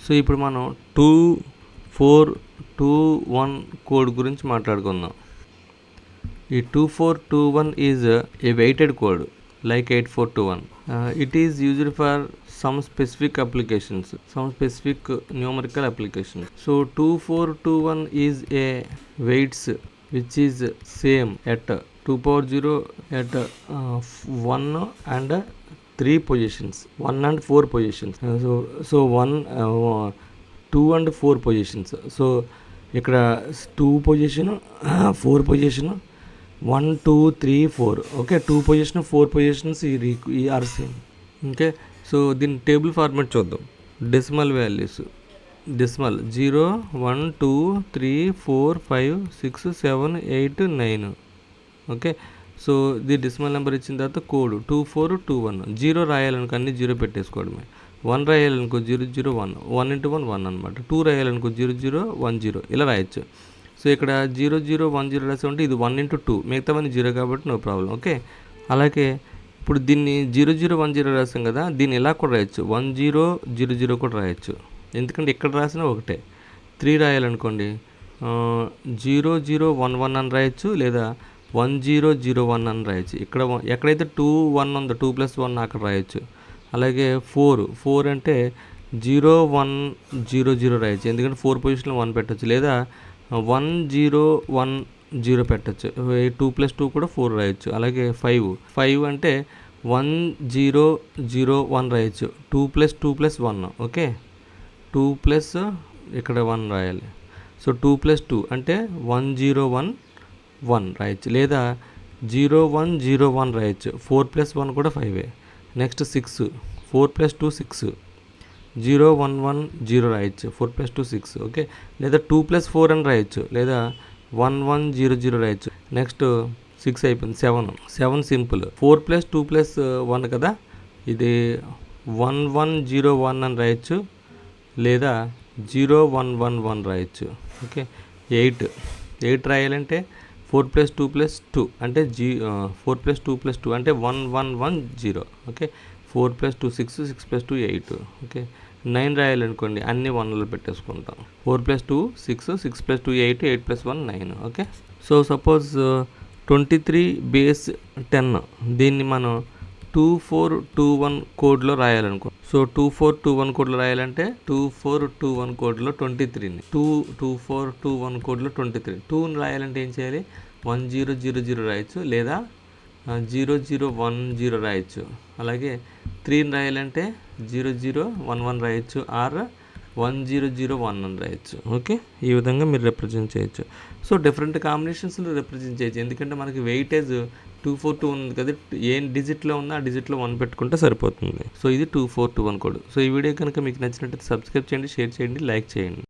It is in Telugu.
సో ఇప్పుడు మనం 2421 కోడ్ గురించి మాట్లాడుకుందాం. ఈ 2421 is a weighted code like 8421. It is used for some specific applications, some specific numerical applications. So 2421 is a weights which is same at 2 power 0 at 1 and 3 positions, 1 and 4 positions. So 1 2 and 4 positions. So ఇక్కడ 2 position 4 position 1 2 3 4 okay 2 position 4 positions ఈ ఆర్ సేమ్. ఓకే సో దీని టేబుల్ ఫార్మాట్ చూద్దాం. Decimal values decimal 0 1 2 3 4 5 6 7 8 9. Okay so ఇది డెసిమల్ నెంబర్ ఇచ్చిన తర్వాత కోడ్ 2421. 0 రాయాలనుకో అన్ని 0 పెట్టేసుకోవడమే. 1 రాయాలనుకో 0 0 1 1 ఇంటూ 1 1 అనమాట. 2 రాయాలనుకో 0 0 1 0 ఇలా రాయొచ్చు. సో ఇక్కడ 0 0 1 0 రాసి ఉంటే ఇది 1 ఇంటూ 2 మిగతావన్నీ 0 కాబట్టి నో ప్రాబ్లం. ఓకే అలాగే ఇప్పుడు దీన్ని 0 0 1 0 రాసాం కదా, దీన్ని ఇలా కూడా రాయొచ్చు 1 0 0 0 కూడా రాయొచ్చు. ఎందుకంటే ఇక్కడ రాసినా ఒకటే. 3 రాయాలనుకోండి 0 0 1 1 అని రాయొచ్చు, లేదా 1 0 0 1 అని రాయొచ్చు. ఇక్కడ ఎక్కడైతే 2 1 ఉందో 2 + 1 అక్కడ రాయొచ్చు. అలాగే 4 అంటే 0 1 0 0 రాయొచ్చు, ఎందుకంటే 4 పొజిషన్లో 1 పెట్టచ్చు, లేదా 1 0 1 0 పెట్టచ్చు. 2 + 2 కూడా 4 రాయొచ్చు. అలాగే 5 అంటే 1 0 0 1 రాయొచ్చు, 2 + 2 + 1. ఓకే 2 ప్లస్ ఇక్కడ 1 రాయాలి. సో 2 + 2 అంటే 1 0 1 1 రాయొచ్చు, లేదా 0 1 0 1 రాయొచ్చు. 4 + 1 కూడా 5. నెక్స్ట్ 6 4 + 2 6 0 1 1 0 రాయొచ్చు. 4 + 2 6. ఓకే లేదా 2 + 4 అని రాయొచ్చు, లేదా 1 1 0 0 రాయొచ్చు. నెక్స్ట్ 6 అయిపోయింది. 7 సింపుల్. 4 + 2 + 1 కదా, ఇది 1 1 0 1 అని రాయొచ్చు, లేదా 0 1 1 1 రాయొచ్చు. ఓకే 8 రాయాలంటే 4 + 2 + 2 అంటే 4 + 2 + 2 అంటే 1 1 1 0. ఓకే 4 + 2 6 6 + 2 8. ఓకే 9 రాయాలనుకోండి అన్ని 1లో పెట్టేసుకుంటాం. 4 + 2 6 6 + 2 8 8 + 1 9. ఓకే సో సపోజ్ 23 బేస్ 10 దీన్ని మనం 2421 కోడ్లో రాయాలనుకో. సో 2421 కోడ్లో రాయాలంటే 2421 కోడ్లో 23ని 2421 కోడ్లో 23 2ని రాయాలంటే ఏం చేయాలి, 1000 రాయొచ్చు, లేదా 0010 రాయొచ్చు. అలాగే 3ని రాయాలంటే 0011 రాయొచ్చు, ఆర్ 1001 అని రాయొచ్చు. ఓకే ఈ విధంగా మీరు రిప్రజెంట్ చేయొచ్చు. సో డిఫరెంట్ కాంబినేషన్స్లో రిప్రజెంట్ చేయొచ్చు, ఎందుకంటే మనకి వెయిటేజ్ 242 ఉంది కదా, ఏ డిజిట్లో ఉందో ఆ డిజిట్లో 1 పెట్టుకుంటే సరిపోతుంది. సో ఇది 2421 కోడ్. సో ఈ వీడియో కనుక మీకు నచ్చినట్లయితే సబ్స్క్రైబ్ చేయండి, షేర్ చేయండి, లైక్ చేయండి.